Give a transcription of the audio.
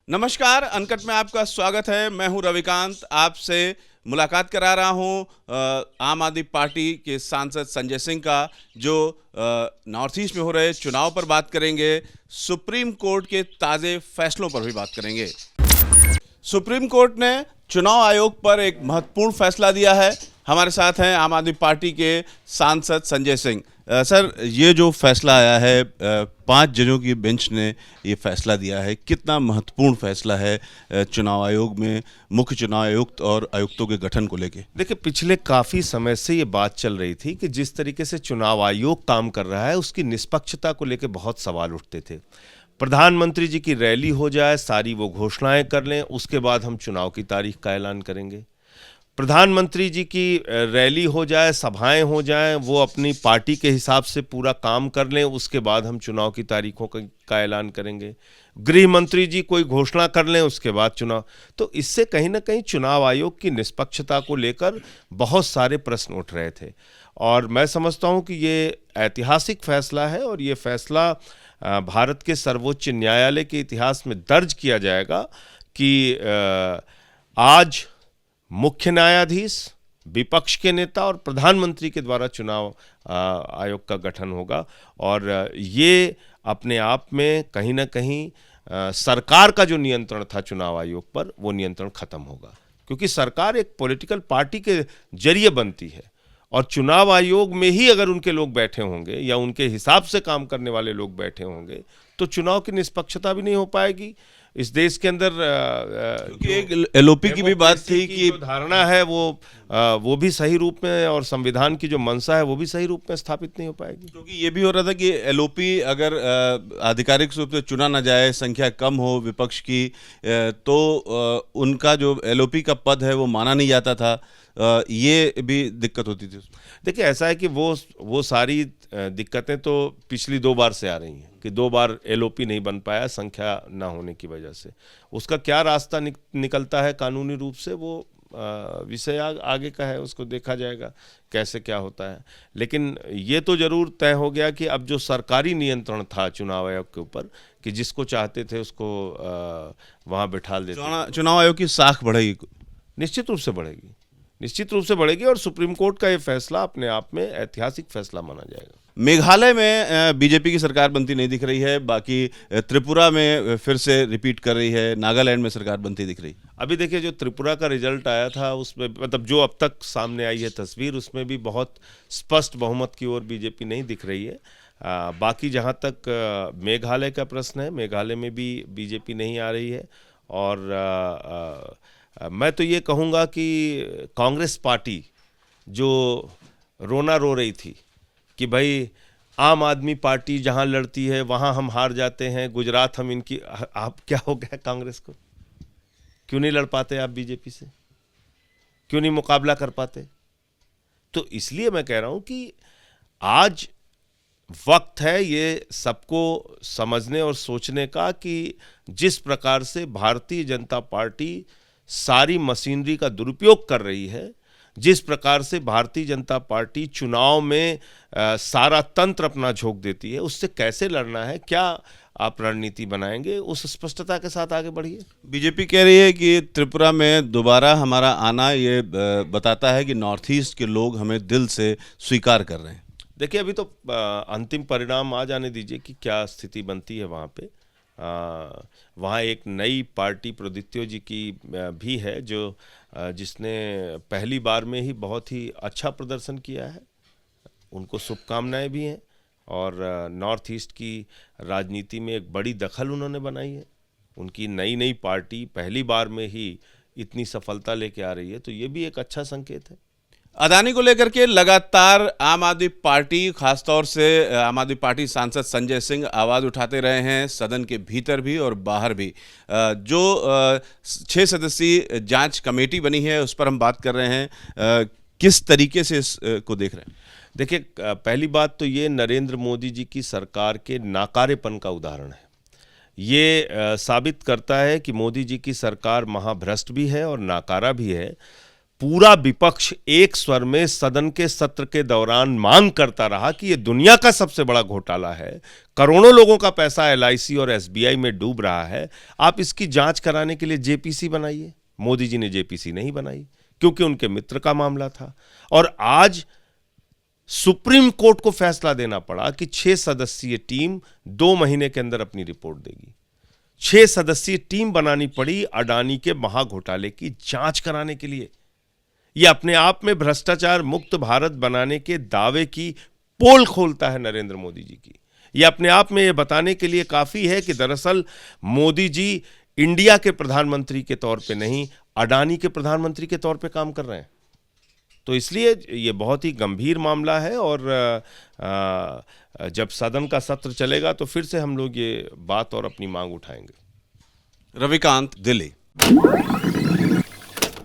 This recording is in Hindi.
नमस्कार, अनकट में आपका स्वागत है। मैं हूं रविकांत, आपसे मुलाकात करा रहा हूं आम आदमी पार्टी के सांसद संजय सिंह का, जो नॉर्थ ईस्ट में हो रहे चुनाव पर बात करेंगे, सुप्रीम कोर्ट के ताज़े फैसलों पर भी बात करेंगे। सुप्रीम कोर्ट ने चुनाव आयोग पर एक महत्वपूर्ण फैसला दिया है। हमारे साथ हैं आम आदमी पार्टी के सांसद संजय सिंह। सर, ये जो फैसला आया है, 5 जजों की बेंच ने ये फैसला दिया है, कितना महत्वपूर्ण फैसला है चुनाव आयोग में मुख्य चुनाव आयुक्त और आयुक्तों के गठन को लेके? देखिए, पिछले काफ़ी समय से ये बात चल रही थी कि जिस तरीके से चुनाव आयोग काम कर रहा है उसकी निष्पक्षता को लेकर बहुत सवाल उठते थे। प्रधानमंत्री जी की रैली हो जाए, सारी वो घोषणाएं कर लें, उसके बाद हम चुनाव की तारीख का ऐलान करेंगे। प्रधानमंत्री जी की रैली हो जाए, सभाएं हो जाएं, वो अपनी पार्टी के हिसाब से पूरा काम कर लें, उसके बाद हम चुनाव की तारीखों का ऐलान करेंगे। गृह मंत्री जी कोई घोषणा कर लें, उसके बाद चुनाव। तो इससे कहीं ना कहीं चुनाव आयोग की निष्पक्षता को लेकर बहुत सारे प्रश्न उठ रहे थे, और मैं समझता हूं कि ये ऐतिहासिक फैसला है, और ये फैसला भारत के सर्वोच्च न्यायालय के इतिहास में दर्ज किया जाएगा कि आज मुख्य न्यायाधीश, विपक्ष के नेता और प्रधानमंत्री के द्वारा चुनाव आयोग का गठन होगा। और ये अपने आप में कहीं ना कहीं सरकार का जो नियंत्रण था चुनाव आयोग पर, वो नियंत्रण खत्म होगा, क्योंकि सरकार एक पॉलिटिकल पार्टी के जरिए बनती है, और चुनाव आयोग में ही अगर उनके लोग बैठे होंगे या उनके हिसाब से काम करने वाले लोग बैठे होंगे तो चुनाव की निष्पक्षता भी नहीं हो पाएगी। इस देश के अंदर एक एलओपी की भी बात थी कि धारणा है वो भी सही रूप में, और संविधान की जो मंशा है वो भी सही रूप में स्थापित नहीं हो पाएगी। क्योंकि ये भी हो रहा था कि एलओपी अगर आधिकारिक रूप से चुना ना जाए, संख्या कम हो विपक्ष की, तो उनका जो एलओपी का पद है वो माना नहीं जाता था। ये भी दिक्कत होती थी। देखिए, ऐसा है कि वो सारी दिक्कतें तो पिछली 2 बार से आ रही हैं कि 2 बार एलओपी नहीं बन पाया संख्या ना होने की वजह से। उसका क्या रास्ता निकलता है कानूनी रूप से, वो विषय आगे का है, उसको देखा जाएगा कैसे क्या होता है। लेकिन ये तो जरूर तय हो गया कि अब जो सरकारी नियंत्रण था चुनाव आयोग के ऊपर, कि जिसको चाहते थे उसको वहाँ बिठा देते। चुनाव आयोग की साख बढ़ेगी? निश्चित रूप से बढ़ेगी, निश्चित रूप से बढ़ेगी, और सुप्रीम कोर्ट का ये फैसला अपने आप में ऐतिहासिक फैसला माना जाएगा। मेघालय में बीजेपी की सरकार बनती नहीं दिख रही है, बाकी त्रिपुरा में फिर से रिपीट कर रही है, नागालैंड में सरकार बनती दिख रही। अभी देखिए, जो त्रिपुरा का रिजल्ट आया था उसमें, मतलब जो अब तक सामने आई है तस्वीर, उसमें भी बहुत स्पष्ट बहुमत की ओर बीजेपी नहीं दिख रही है। बाकी जहाँ तक मेघालय का प्रश्न है, मेघालय में भी बीजेपी नहीं आ रही है। और मैं तो ये कहूँगा कि कांग्रेस पार्टी जो रोना रो रही थी कि भाई आम आदमी पार्टी जहाँ लड़ती है वहाँ हम हार जाते हैं, गुजरात हम इनकी, आप क्या हो गया कांग्रेस को? क्यों नहीं लड़ पाते आप बीजेपी से? क्यों नहीं मुकाबला कर पाते? तो इसलिए मैं कह रहा हूँ कि आज वक्त है ये सबको समझने और सोचने का कि जिस प्रकार से भारतीय जनता पार्टी सारी मशीनरी का दुरुपयोग कर रही है, जिस प्रकार से भारतीय जनता पार्टी चुनाव में सारा तंत्र अपना झोंक देती है, उससे कैसे लड़ना है, क्या आप रणनीति बनाएंगे, उस स्पष्टता के साथ आगे बढ़िए। बीजेपी कह रही है कि त्रिपुरा में दोबारा हमारा आना ये बताता है कि नॉर्थ ईस्ट के लोग हमें दिल से स्वीकार कर रहे हैं। देखिए, अभी तो अंतिम परिणाम आ जाने दीजिए कि क्या स्थिति बनती है वहाँ पे। वहाँ एक नई पार्टी प्रोदित्यो जी की भी है, जो जिसने पहली बार में ही बहुत ही अच्छा प्रदर्शन किया है। उनको शुभकामनाएं भी हैं, और नॉर्थ ईस्ट की राजनीति में एक बड़ी दखल उन्होंने बनाई है। उनकी नई पार्टी पहली बार में ही इतनी सफलता लेके आ रही है, तो ये भी एक अच्छा संकेत है। अदानी को लेकर के लगातार आम आदमी पार्टी, खासतौर से आम आदमी पार्टी सांसद संजय सिंह आवाज़ उठाते रहे हैं, सदन के भीतर भी और बाहर भी। जो 6 सदस्यीय जांच कमेटी बनी है उस पर हम बात कर रहे हैं, किस तरीके से इसको देख रहे हैं? देखिए, पहली बात तो ये नरेंद्र मोदी जी की सरकार के नाकारेपन का उदाहरण है। ये साबित करता है कि मोदी जी की सरकार महाभ्रष्ट भी है और नाकारा भी है। पूरा विपक्ष एक स्वर में सदन के सत्र के दौरान मांग करता रहा कि यह दुनिया का सबसे बड़ा घोटाला है, करोड़ों लोगों का पैसा एलआईसी और एसबीआई में डूब रहा है, आप इसकी जांच कराने के लिए जेपीसी बनाइए। मोदी जी ने जेपीसी नहीं बनाई क्योंकि उनके मित्र का मामला था। और आज सुप्रीम कोर्ट को फैसला देना पड़ा कि 6 सदस्यीय टीम 2 महीने के अंदर अपनी रिपोर्ट देगी। 6 सदस्यीय टीम बनानी पड़ी अडानी के महाघोटाले की जांच कराने के लिए। यह अपने आप में भ्रष्टाचार मुक्त भारत बनाने के दावे की पोल खोलता है नरेंद्र मोदी जी की। यह अपने आप में यह बताने के लिए काफी है कि दरअसल मोदी जी इंडिया के प्रधानमंत्री के तौर पे नहीं, अडानी के प्रधानमंत्री के तौर पे काम कर रहे हैं। तो इसलिए यह बहुत ही गंभीर मामला है और जब सदन का सत्र चलेगा तो फिर से हम लोग ये बात और अपनी मांग उठाएंगे। रविकांत, दिल्ली।